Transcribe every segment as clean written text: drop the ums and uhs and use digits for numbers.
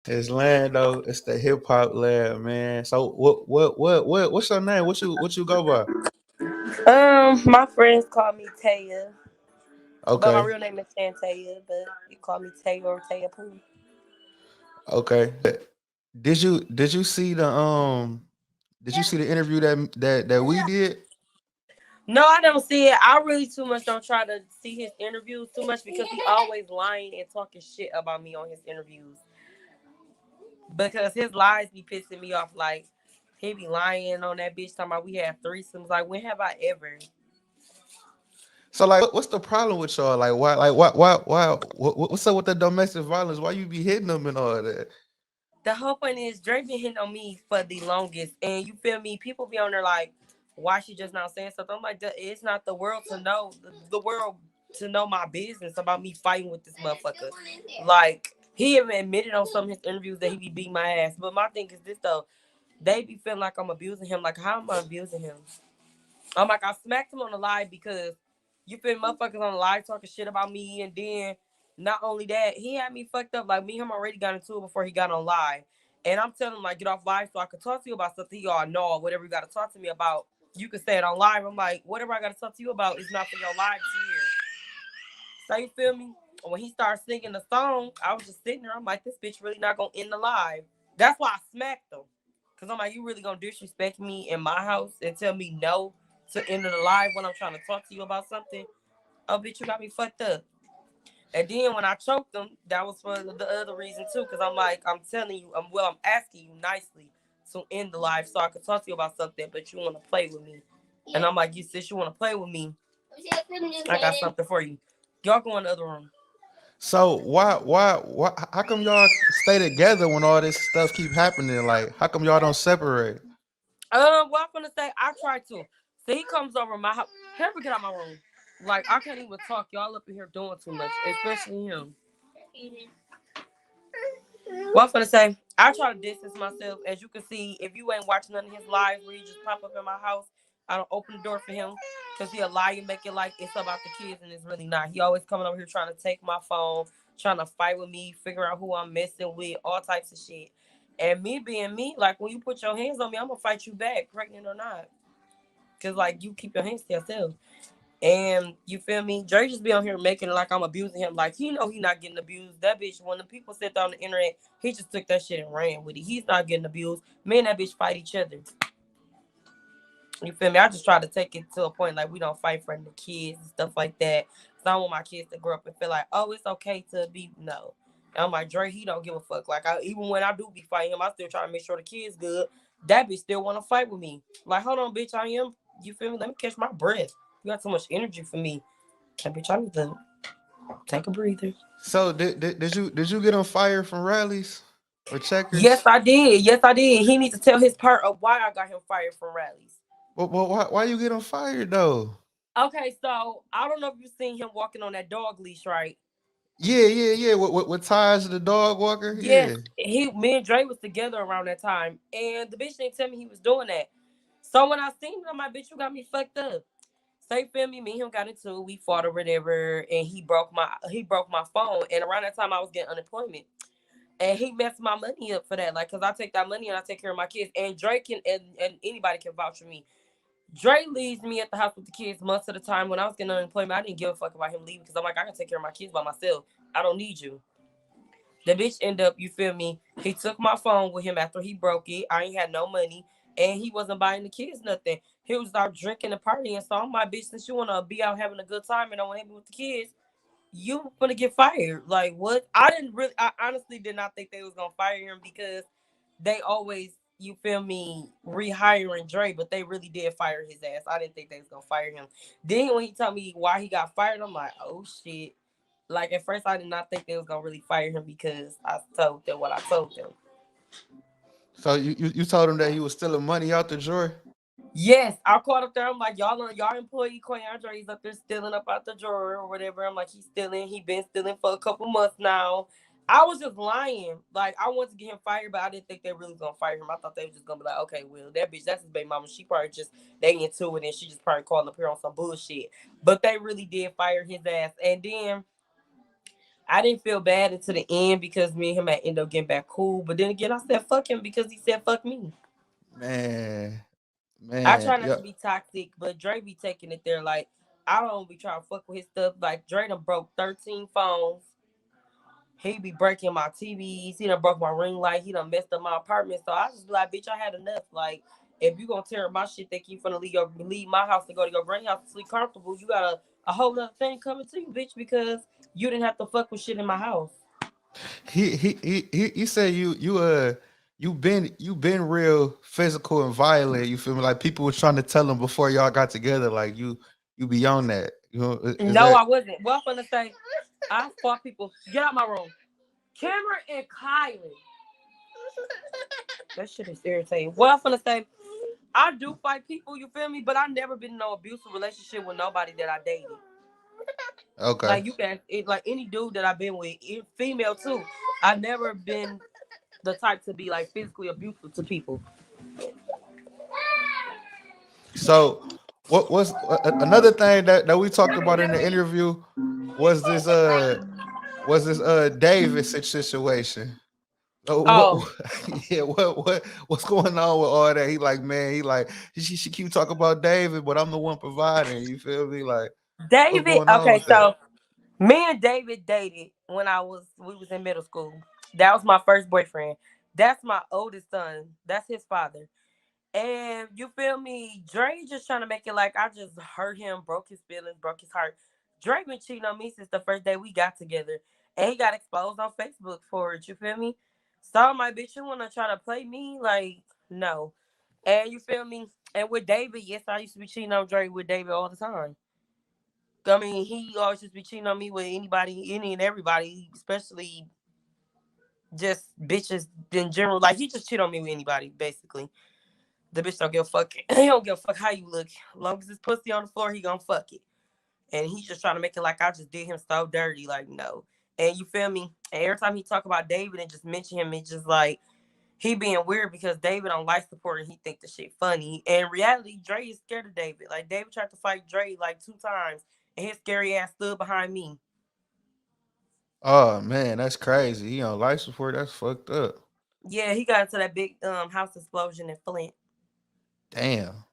It's Lando. It's the hip hop lab, man. So what's your name? What you go by? My friends call me Taea, but my Okay, real name is Shantaea, but you call me Taea or Taea Pooh. okay. Did you see the interview that we did? No, I don't see it. I really too much don't try to see his interviews too much because he always lying and talking shit about me on his interviews. Because his lies be pissing me off. Like he be lying on that bitch talking about we have threesomes. Like when have I ever? So like, what's the problem with y'all? Like, what's up with the domestic violence? Why you be hitting them and all that? The whole point is Drake been hitting on me for the longest, and you feel me? People be on there like, why she just not saying something? I'm like, it's not the world to know the world to know my business about me fighting with this motherfucker. Like he even admitted on some of his interviews that he be beating my ass. But my thing is this though, they be feeling like I'm abusing him. Like how am I abusing him? I'm like, I smacked him on the live because you feel motherfuckers on the live talking shit about me. And then not only that, he had me fucked up. Like me and him already got into it before he got on live. And I'm telling him, like, get off live so I can talk to you about something. He all know or whatever you got to talk to me about. You can say it on live. I'm like, whatever I got to talk to you about is not for your live to hear. So you feel me? When he started singing the song, I was just sitting there. I'm like, this bitch really not going to end the live. That's why I smacked him. Because I'm like, you really going to disrespect me in my house and tell me no to end of the live when I'm trying to talk to you about something? Oh, bitch, you got me fucked up. And then when I choked him, that was for the other reason too. Because I'm like, I'm telling you, I'm asking you nicely to end the live so I can talk to you about something, but you want to play with me. And I'm like, you since you want to play with me, I got something for you. Y'all go in the other room. So why? How come y'all stay together when all this stuff keep happening? Like, how come y'all don't separate? Well, I'm gonna say I try to. So he comes over my house. Never get out my room. Like I can't even talk. Y'all up in here doing too much, especially him. Well, I'm gonna say I try to distance myself. As you can see, if you ain't watching none of his lives where he just pop up in my house, I don't open the door for him because he'll lie and make it like it's about the kids and it's really not. He always coming over here trying to take my phone, trying to fight with me, figure out who I'm messing with, all types of shit. And me being me, like when you put your hands on me, I'm gonna fight you back, pregnant or not. Cause like you keep your hands to yourself. And you feel me? Dre just be on here making it like I'm abusing him. Like he know he not getting abused. That bitch, when the people said that on the internet, he just took that shit and ran with it. He's not getting abused. Me and that bitch fight each other. You feel me? I just try to take it to a point like we don't fight for the kids and stuff like that. Cause I don't want my kids to grow up and feel like, oh, it's okay to be no. And I'm like, Dre, he don't give a fuck. Like even when I do be fighting him, I still try to make sure the kids good. That bitch still want to fight with me. Like, hold on, bitch, I am. You feel me? Let me catch my breath. You got so much energy for me. That bitch, I need to take a breather. So did you get on fire from rallies or Yes, checkers? I did. Yes, I did. He needs to tell his part of why I got him fired from rallies. Well, why you get on fire though? Okay, so I don't know if you've seen him walking on that dog leash, right? Yeah. With ties to the dog walker. Yes, Yeah. me and Dre was together around that time, and the bitch didn't tell me he was doing that. So when I seen him, I'm like, bitch, you got me fucked up. So you feel me? Me and him got into it. We fought or whatever, and he broke my phone. And around that time, I was getting unemployment. And he messed my money up for that. Like, cause I take that money and I take care of my kids. And Drake can and anybody can vouch for me. Drake leaves me at the house with the kids months at a time. When I was getting unemployment, I didn't give a fuck about him leaving because I'm like, I can take care of my kids by myself. I don't need you. The bitch end up, you feel me? He took my phone with him after he broke it. I ain't had no money. And he wasn't buying the kids nothing. He was out drinking and partying. So I'm like, bitch, since you wanna be out having a good time and don't want to be with the kids, you gonna get fired. Like what? I honestly did not think they was gonna fire him because they always, you feel me, rehiring Dre, but they really did fire his ass. I didn't think they was gonna fire him. Then when he told me why he got fired, I'm like, oh shit. Like at first I did not think they was gonna really fire him because I told them what I told them. So you told him that he was stealing money out the drawer. Yes, I caught up there. I'm like, y'all employee Koyandre, he's up there stealing up out the drawer or whatever. I'm like, he's stealing. He been stealing for a couple months now. I was just lying. Like, I wanted to get him fired, but I didn't think they really was gonna fire him. I thought they was just gonna be like, okay, well, that bitch, that's his baby mama. She probably just they into it and she just probably calling up here on some bullshit. But they really did fire his ass. And then I didn't feel bad until the end because me and him had ended up getting back cool. But then again, I said fuck him because he said fuck me. Man, I man, try not yeah. to be toxic, but Dre be taking it there. Like, I don't be trying to fuck with his stuff. Like, Dre done broke 13 phones. He be breaking my TVs. He done broke my ring light. He done messed up my apartment. So I just be like, bitch, I had enough. Like, if you gonna tear up my shit, think you finna leave my house to go to your granny house to sleep comfortable, you got a whole other thing coming to you, bitch, because you didn't have to fuck with shit in my house. He said you been real physical and violent. You feel me? Like people was trying to tell him before y'all got together. Like you beyond that. You know, is No, that I wasn't. Well, I'm finna say, I fought people. Get out my room. Cameron and Kylie. That shit is irritating. Well, I'm finna say, I do fight people, you feel me? But I never been in no abusive relationship with nobody that I dated. okay? Like you can, like any dude that I've been with, female too. I've never been the type to be like physically abusive to people. So what was another thing that we talked about in the interview was this David situation. Oh, Yeah, what's going on with all that? He like, man, he like, she keep talking about David, but I'm the one providing. You feel me? Like, what's David. going on Okay, with that? so me and David dated when we was in middle school. That was my first boyfriend. That's my oldest son. That's his father. And you feel me? Dre just trying to make it like I just hurt him, broke his feelings, broke his heart. Dre been cheating on me since the first day we got together. And he got exposed on Facebook for it, you feel me? So I'm like, bitch, you wanna try to play me? Like, no. And you feel me? And with David, yes, I used to be cheating on Dre with David all the time. I mean, he always just be cheating on me with anybody, any and everybody, especially just bitches in general. Like he just cheat on me with anybody, basically. The bitch don't give a fuck. He don't give a fuck how you look. As long as his pussy on the floor, he gonna fuck it. And he's just trying to make it like I just did him so dirty. Like, no. And you feel me? And every time he talk about David and just mention him, it's just like he being weird because David on life support and he think the shit funny. And in reality, Dre is scared of David. Like David tried to fight Dre like 2 times and his scary ass stood behind me. Oh man, that's crazy. He on life support. That's fucked up. Yeah, he got into that big house explosion in Flint. Damn.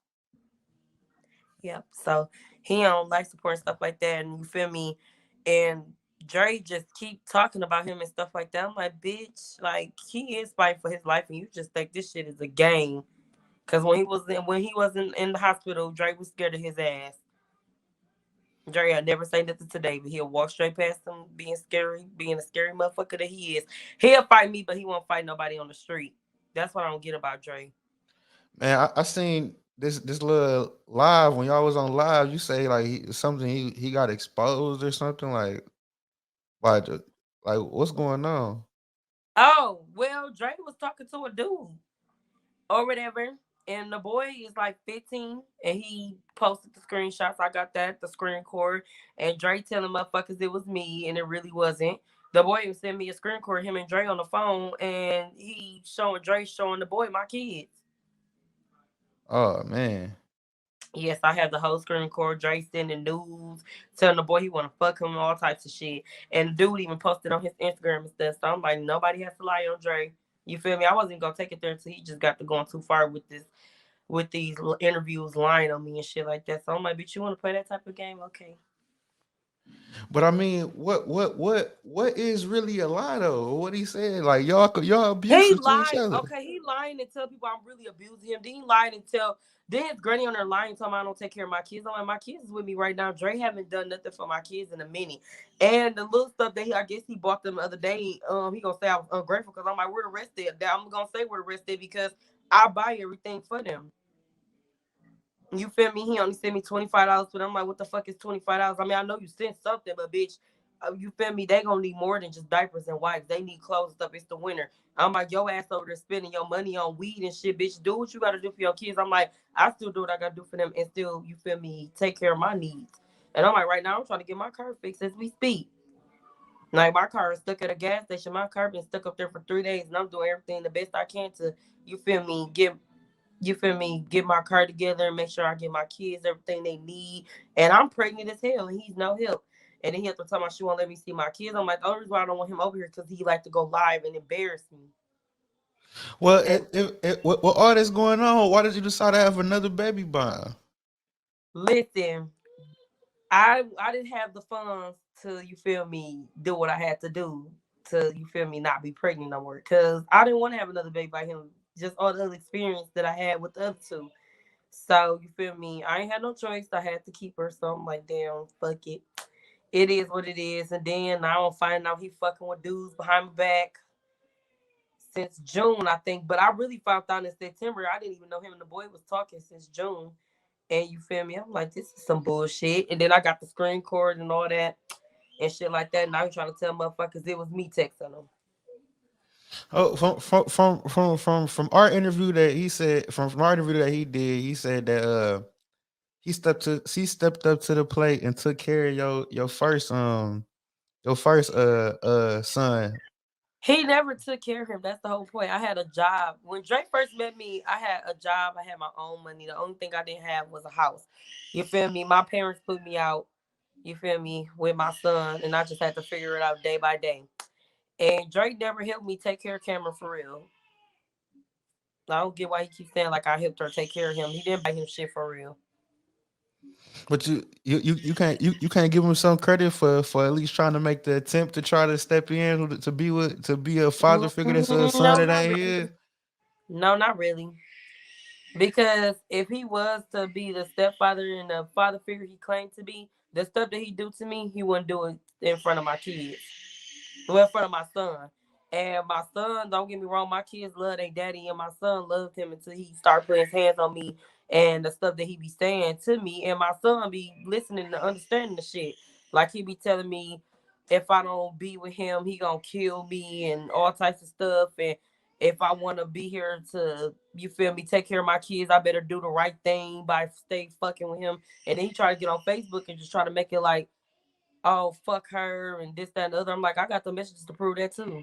Yep. So he on life support and stuff like that, and you feel me? And Dre just keep talking about him and stuff like that. I'm like, bitch, like he is fighting for his life, and you just think this shit is a game. Cause when he wasn't in the hospital, Dre was scared of his ass. Dre will never say nothing to David. He'll walk straight past him, being a scary motherfucker that he is. He'll fight me, but he won't fight nobody on the street. That's what I don't get about Dre. Man, I seen this little live when y'all was on live. You say like something he got exposed or something like like what's going on? Oh, well, Dre was talking to a dude or whatever. And the boy is like 15 and he posted the screenshots. I got that, the screen record. And Dre telling motherfuckers it was me and it really wasn't. The boy even sent me a screen record, him and Dre on the phone, and he showing Dre showing the boy my kids. Oh man. Yes, I have the whole screen record. Dre sending news, telling the boy he want to fuck him, all types of shit. And the dude even posted on his Instagram and stuff. So I'm like, nobody has to lie on Dre. You feel me? I wasn't gonna take it there until he just got to going too far with this, with these interviews lying on me and shit like that. So I'm like, bitch, you want to play that type of game? Okay. But I mean, what is really a lie though? What he said? Like y'all He abusive to each lied. other. Okay, he lying and tell people I'm really abusing him. Then he lied and tell. Then his granny on there lying, telling me I don't take care of my kids. I'm like, my kids is with me right now. Dre haven't done nothing for my kids in a minute. And the little stuff that I guess he bought them the other day, he gonna say I was ungrateful because I'm like, where the rest at? I'm gonna say where the rest at because I buy everything for them. You feel me? He only sent me $25 for them. I'm like, what the fuck is $25? I mean, I know you sent something, but bitch, you feel me? They gonna need more than just diapers and wipes. They need clothes and stuff. It's the winter. I'm like, your ass over there spending your money on weed and shit, bitch. Do what you gotta do for your kids. I'm like, I still do what I gotta do for them and still, you feel me, take care of my needs. And I'm like, right now, I'm trying to get my car fixed as we speak. Like, my car is stuck at a gas station. My car been stuck up there for 3 days, and I'm doing everything the best I can to, you feel me, get my car together and make sure I get my kids everything they need. And I'm pregnant as hell and he's no help. And then he had to tell me she won't let me see my kids. I'm like, the only reason why I don't want him over here because he like to go live and embarrass me. Well, And with all this going on, why did you decide to have another baby by? listen, I didn't have the funds to, you feel me, do what I had to do to, you feel me, not be pregnant no more. Cause I didn't want to have another baby by him. Just all the other experience that I had with the other two. So you feel me? I ain't had no choice. I had to keep her. So I'm like, damn, fuck it. It is what it is. And then I don't find out he fucking with dudes behind my back since June, I think. But I really found out in September. I didn't even know him and the boy was talking since June. And you feel me? I'm like, this is some bullshit. And then I got the screen cord and all that and shit like that. And I was trying to tell motherfuckers it was me texting them. Oh, from our interview that he said from our interview that he did, he said that he stepped up to the plate and took care of your first son. He never took care of him. That's the whole point. I had a job. When Drake first met me, I had a job. I had my own money. The only thing I didn't have was a house. You feel me? My parents put me out, you feel me, with my son, and I just had to figure it out day by day. And Drake never helped me take care of Cameron for real. I don't get why he keeps saying like I helped her take care of him. He didn't buy him shit for real. But you can't give him some credit for at least trying to make the attempt to try to step in to be a father figure that's a son No, that not ain't really. his. No, not really. Because if he was to be the stepfather and the father figure he claimed to be, the stuff that he do to me, he wouldn't do it in front of my kids. Well, in front of my son. And my son, don't get me wrong, my kids love their daddy, and my son loved him until he started putting his hands on me and the stuff that he be saying to me. And my son be listening and understanding the shit. Like he be telling me if I don't be with him, he gonna kill me and all types of stuff. And if I want to be here to, you feel me, take care of my kids, I better do the right thing by stay fucking with him. And then he try to get on Facebook and just try to make it like, oh fuck her and this, that, and the other. I'm like, I got the messages to prove that too.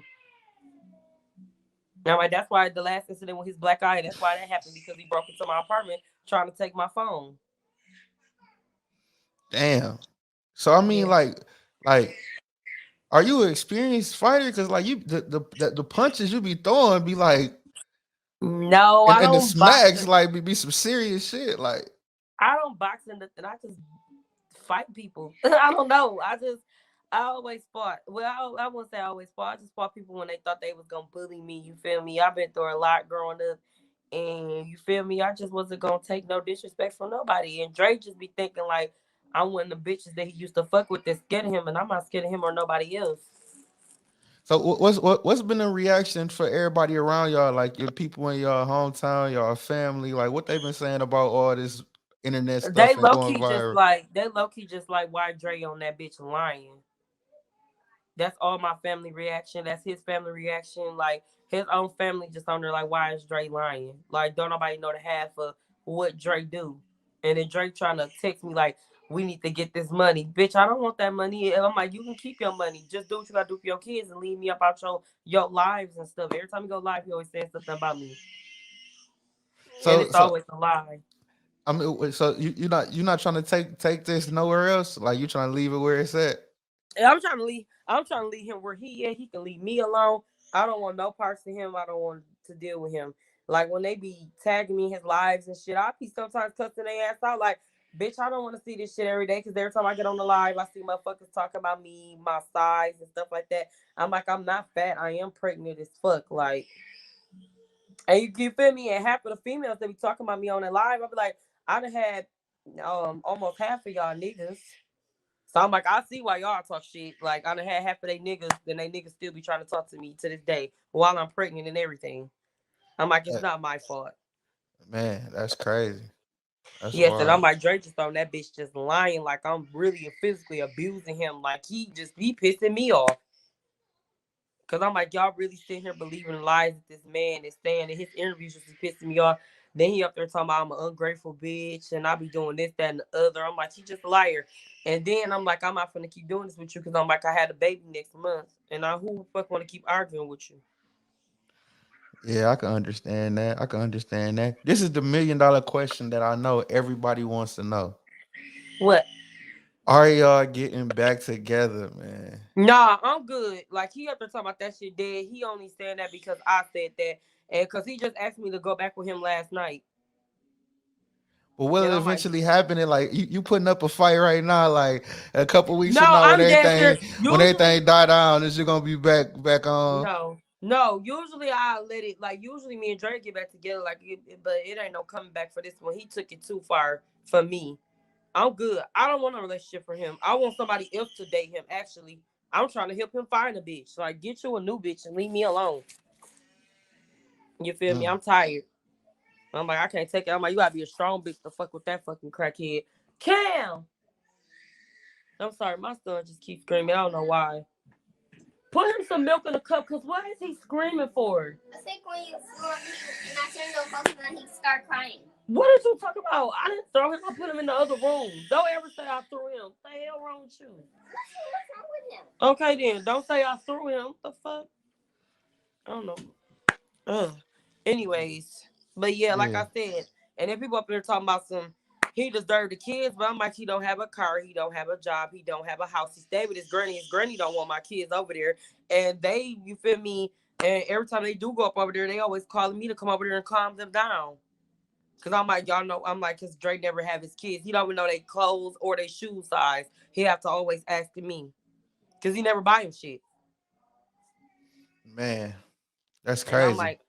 I'm like, that's why the last incident with his black eye, that's why that happened because he broke into my apartment trying to take my phone. Damn. So I mean, Yeah. like, are you an experienced fighter? Because like the punches you be throwing be like, No, I and the don't box. smacks like be some serious shit. Like, I don't box in nothing. I just fight people. I don't know. I always fought. Well, I won't say I always fought. I just fought people when they thought they was gonna bully me. You feel me? I've been through a lot growing up, and you feel me? I just wasn't gonna take no disrespect from nobody. And Drake just be thinking like I'm one of the bitches that he used to fuck with that's scared of him, and I'm not scared of him or nobody else. so what's been the reaction for everybody around y'all? Like your people in y'all hometown, y'all family. Like what they been saying about all this internet They stuff and low going key just viral. like they low key just like why Dre on that bitch lying. That's all my family reaction. That's his family reaction. Like his own family just on there like, why is Dre lying? Like don't nobody know the half of what Dre do. And then Drake trying to text me like, we need to get this money. Bitch, I don't want that money. And I'm like, you can keep your money. Just do what you gotta do for your kids and leave me up out your lives and stuff. Every time you go live, you always saying something about me. And So it's so always a lie. I mean, so you're not trying to take this nowhere else. Like you trying to leave it where it's at. And I'm trying to leave. I'm trying to leave him where he at. He can leave me alone. I don't want no parts of him. I don't want to deal with him. Like when they be tagging me in his lives and shit, I be sometimes cussing their ass out. Like, bitch, I don't want to see this shit every day. Because every time I get on the live, I see motherfuckers talking about me, my size and stuff like that. I'm like, I'm not fat. I am pregnant as fuck. Like, and you feel me? And half of the females that be talking about me on the live, I be like, I done had almost half of y'all niggas. So I'm like, I see why y'all talk shit. Like I done had half of they niggas, then they niggas still be trying to talk to me to this day while I'm pregnant and everything. I'm like, it's Uh, not my fault. Man, that's crazy. That's Yes, and I'm wild. like, Drake just on that bitch just lying like I'm really physically abusing him. Like he pissing me off. Cause I'm like, y'all really sitting here believing the lies that this man is saying in his interviews just be pissing me off. Then he up there talking about I'm an ungrateful bitch and I be doing this, that, and the other. I'm like, he just a liar. And then I'm like, I'm not gonna keep doing this with you because I'm like, I had a baby next month. And I who the fuck wanna keep arguing with you? Yeah, I can understand that. I can understand that. This is the $1 million question that I know everybody wants to know. What? Are y'all getting back together, man? Nah, I'm good. Like he up there talking about that shit dead. He only saying that because I said that, and because he just asked me to go back with him last night, But will and it I'm like, eventually happen? And like you putting up a fight right now, like a couple weeks from no, now I'm dead serious. when Usually, everything die down, is you gonna be back on? no. Usually I let it. Like usually me and Drake get back together. But it ain't no coming back for this one. He took it too far for me. I'm good. I don't want a relationship for him. I want somebody else to date him. Actually, I'm trying to help him find a bitch. Like get you a new bitch and leave me alone. You feel me? Mm. I'm tired. I'm like, I can't take it. I'm like, you gotta be a strong bitch to fuck with that fucking crackhead. Cam! I'm sorry, my son just keeps screaming. I don't know why. Put him some milk in a cup, cause what is he screaming for? I think when you threw him and I turned him focus and then he started crying. What did you talk about? I didn't throw him. I put him in the other room. Don't ever say I threw him. What the hell wrong with you? What's wrong with him? Okay then, don't say I threw him. What the fuck? I don't know. Ugh. Anyways, but yeah, like Yeah, I said, and then people up there talking about some he deserved the kids, but I'm like, he don't have a car, he don't have a job, he don't have a house. He stayed with his granny. His granny don't want my kids over there, and they, you feel me? And every time they do go up over there, they always calling me to come over there and calm them down. Cause I'm like, y'all know, I'm like, cause Drake never have his kids. He don't even know their clothes or their shoe size. He have to always ask me, cause he never buy him shit. man, that's And I'm crazy. like,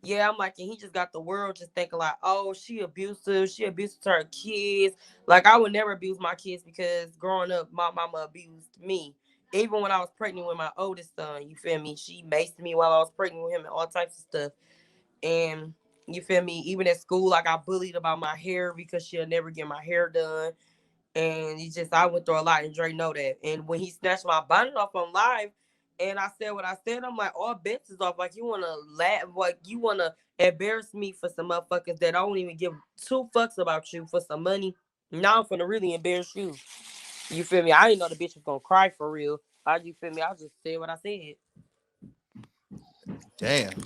yeah, I'm like, and he just got the world just thinking like, oh, she abusive to her kids. Like I would never abuse my kids because growing up, my mama abused me. Even when I was pregnant with my oldest son, you feel me? She maced me while I was pregnant with him and all types of stuff. And you feel me? Even at school, I got bullied about my hair because she'll never get my hair done. And he just, I went through a lot, and Dre know that. And when he snatched my bonnet off on live, and I said what I said, I'm like, all bets is off. Like you wanna laugh, like you wanna embarrass me for some motherfuckers that don't even give two fucks about you for some money. Now I'm finna really embarrass you. You feel me? I didn't know the bitch was gonna cry for real. You feel me? I just said what I said. Damn.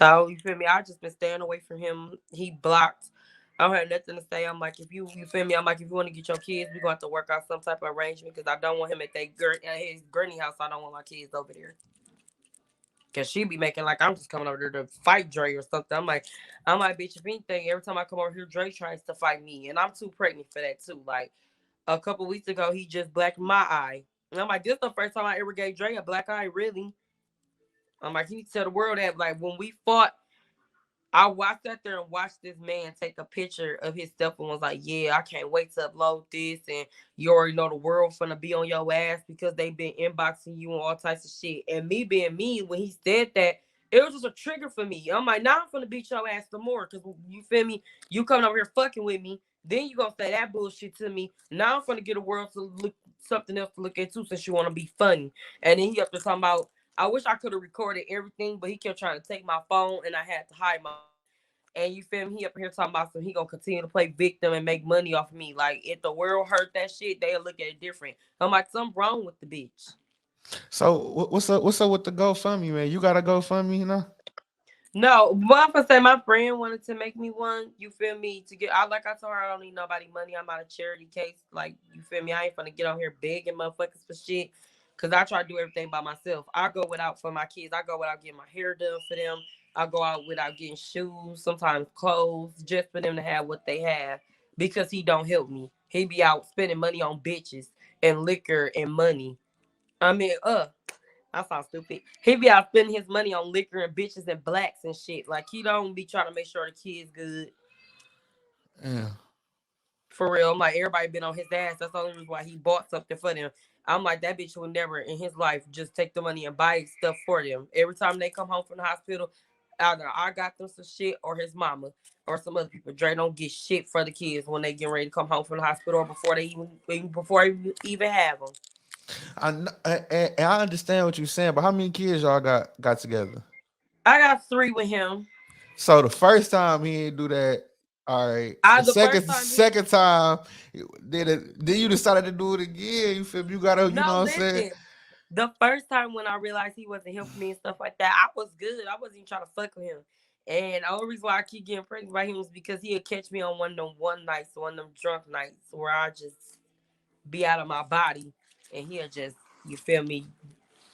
So you feel me? I just been staying away from him. He blocked. I don't have nothing to say. I'm like, if you feel me? I'm like, if you want to get your kids, we going to have to work out some type of arrangement because I don't want him at his granny house. I don't want my kids over there. Cause she be making like I'm just coming over there to fight Dre or something. I'm like, bitch. If anything, every time I come over here, Dre tries to fight me, and I'm too pregnant for that too. Like a couple weeks ago, he just blacked my eye, and I'm like, this is the first time I ever gave Dre a black eye, really. I'm like, he needs to tell the world that like when we fought, I watched out there and watched this man take a picture of himself and was like, yeah, I can't wait to upload this. And you already know the world finna be on your ass because they been inboxing you and all types of shit. And me being me, when he said that, it was just a trigger for me. I'm like, now I'm finna beat your ass some more. Cause you feel me? You coming over here fucking with me. Then you gonna say that bullshit to me. Now I'm finna get a world to look something else to look at too since you wanna be funny. And then he up there talking about I wish I could have recorded everything, but he kept trying to take my phone and I had to hide my phone. And you feel me? He up here talking about so he gonna continue to play victim and make money off of me. Like if the world heard that shit, they'll look at it different. I'm like, something wrong with the bitch. So what's up? What's up with the GoFundMe, man? You got a GoFundMe, you know? No, but I'm gonna say my friend wanted to make me one. You feel me? To get, I like I told her I don't need nobody money. I'm out of charity case. Like you feel me? I ain't gonna get on here begging motherfuckers for shit. Cause I try to do everything by myself. I go without for my kids. I go without getting my hair done for them. I go out without getting shoes, sometimes clothes, just for them to have what they have. Because he don't help me. He be out spending money on bitches and liquor and money. I mean, I sound stupid. He be out spending his money on liquor and bitches and blacks and shit. Like he don't be trying to make sure the kids good. Yeah. For real. I'm like everybody been on his ass. That's the only reason why he bought something for them. I'm like that bitch would never in his life just take the money and buy stuff for them. Every time they come home from the hospital, either I got them some shit or his mama or some other people. Dre don't get shit for the kids when they get ready to come home from the hospital or before they even before they even have them. And I understand what you're saying, but how many kids y'all got together? I got three with him. So the first time he didn't do that. All right. I The the second first time he second time, then you decided to do it again. You feel me? You gotta, you know no what I'm saying? listen. The first time when I realized he wasn't helping me and stuff like that, I was good. I wasn't even trying to fuck with him. And the only reason why I keep getting pregnant by him was because he'd catch me on one of them one nights, one of them drunk nights where I just be out of my body, and he'll just, you feel me,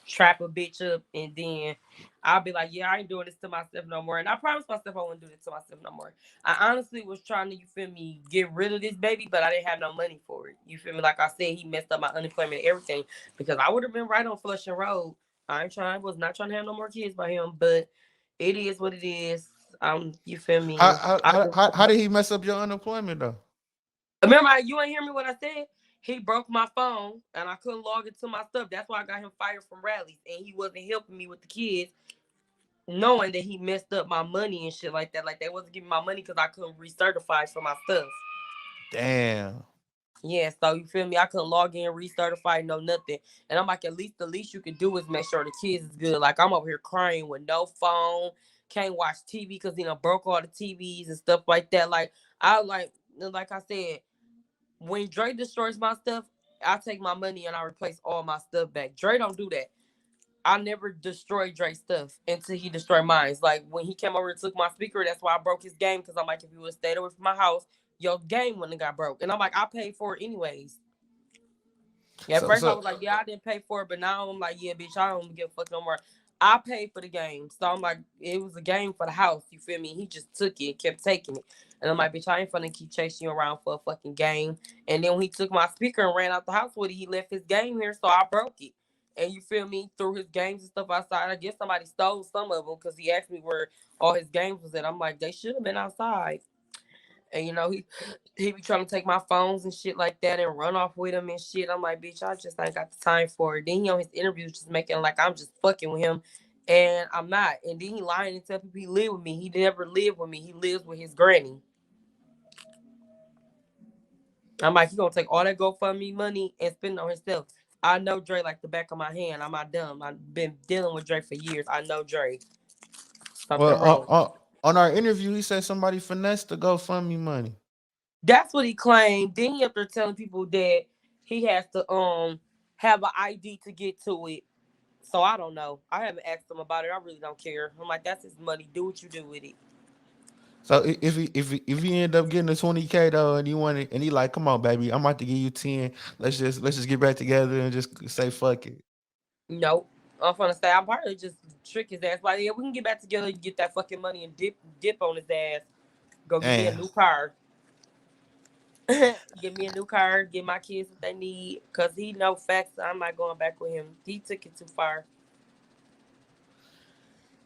trap a bitch up, and then I'll be like, yeah, I ain't doing this to myself no more. And I promised myself I wouldn't do this to myself no more. I honestly was trying to, you feel me, get rid of this baby, but I didn't have no money for it. You feel me? Like I said, he messed up my unemployment and everything because I would have been right on Flushing Road. I was not trying to have no more kids by him, but it is what it is. You feel How me? how I how, just how, how did he mess up your unemployment though? remember you ain't hear me what I said. He broke my phone and I couldn't log into my stuff. That's why I got him fired from rallies, and he wasn't helping me with the kids, knowing that he messed up my money and shit like that. Like they wasn't giving my money because I couldn't recertify for my stuff. Damn. Yeah, so you feel me? I couldn't log in, recertify, no nothing. And I'm like, at least the least you can do is make sure the kids is good. Like I'm over here crying with no phone, can't watch TV because broke all the TVs and stuff like that. Like I said, when Dre destroys my stuff, I take my money and I replace all my stuff back. Dre don't do that. I never destroyed Drake's stuff until he destroyed mine. Like when he came over and took my speaker, that's why I broke his game. Because I'm like, if you would have stayed away from my house, your game wouldn't have got broke. And I'm like, I paid for it anyways. Yeah, at So first I so was like, yeah, I didn't pay for it, but now I'm like, yeah, bitch, I don't give a fuck no more. I paid for the game. So I'm like, it was a game for the house, you feel me? He just took it and kept taking it. And I'm like, bitch, I ain't finna keep chasing you around for a fucking game. And then when he took my speaker and ran out the house with it, he left his game here, so I broke it. And you feel me? Threw his games and stuff outside. I guess somebody stole some of them because he asked me where all his games was at. I'm like, they should have been outside. And he be trying to take my phones and shit like that and run off with them and shit. I'm like, bitch, I just ain't got the time for it. Then he on his interviews just making like I'm just fucking with him, and I'm not. And then he lying and tell people he live with me. He never lived with me. He lives with his granny. I'm like, he gonna take all that GoFundMe money and spend it on himself. I know Dre like the back of my hand. I'm not dumb. I've been dealing with Dre for years. I know Dre. well Something wrong. on our interview he said somebody finessed the GoFundMe money. That's what he claimed. Then he up there telling people that he has to have an ID to get to it. So I don't know. I haven't asked him about it. I really don't care. I'm like, that's his money. Do what you do with it. So if he end up getting the 20K though, and he wanted, and he like, come on, baby, I'm about to give you 10. Let's just get back together and just say fuck it. Nope. I'm gonna say I'm probably just trick his ass. Like, yeah, we can get back together and get that fucking money and dip on his ass. Go get me a Damn. new car. Get me a new car. Get my kids what they need. Cause he know facts. I'm not going back with him. He took it too far.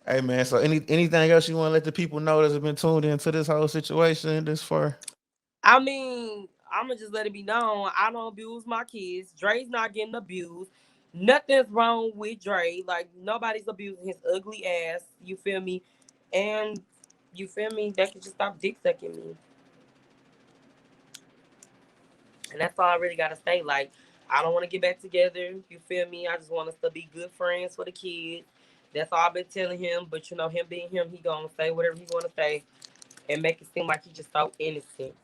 Hey man, so anything else you want to let the people know that's been tuned into this whole situation this far? I mean, I'm gonna just let it be known. I don't abuse my kids. Dre's not getting abused. Nothing's wrong with Dre. Like nobody's abusing his ugly ass. You feel me? And you feel me? They can just stop dick sucking me. And that's all I really gotta say. Like, I don't want to get back together. You feel me? I just want us to be good friends for the kids. That's all I've been telling him. But him being him, he gonna say whatever he wanna say and make it seem like he just so innocent.